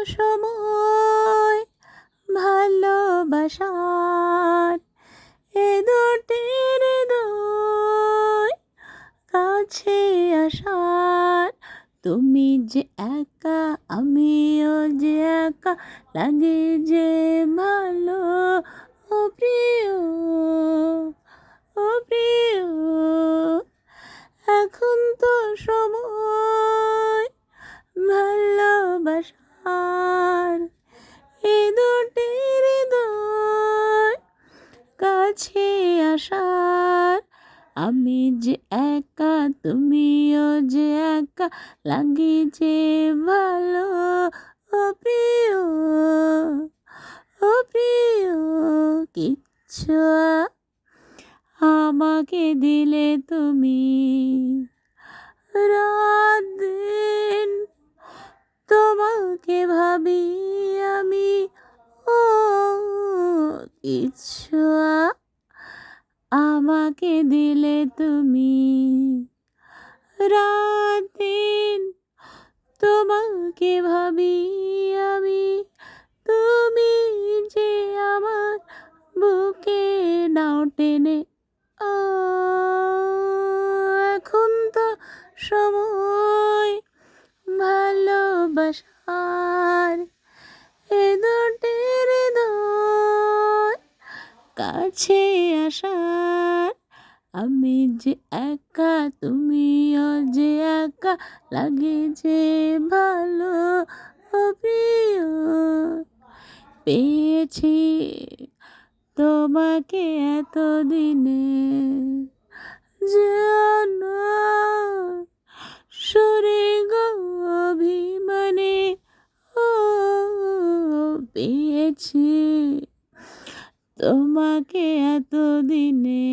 সময় ভালোবাসার এ দুটি হৃদয় কাছে আসার তুমি যে একা আমিও যে একা লাগে যে ভালো ও প্রিয় ও প্রিয় এখন তো সময় ভালোবাসার এই দুটি হৃদয় কাছে আসার আমি যে একা তুমিও যে একা লাগে যে ভালো ও প্রিয় কিচ্ছু আমাকে দিলে তুমি রাত দিন তোমাকে ভাবি আমি ও কিচ্ছু আমাকে দিলে তুমি রাত দিন তোমাকে ভাবি আমি তুমি যে আমার বুকে নাও টেনে এখন তো সময় ভালোবাসার এ দুটি হৃদয় কাছে আসার আমি যে একা তুমিও যে একা লাগে যে ভালো ও প্রিয় পেয়েছি তোমাকে এতদিনে জানো সরে গো অভিমানে ও পেয়েছি তোমাকে এতদিনে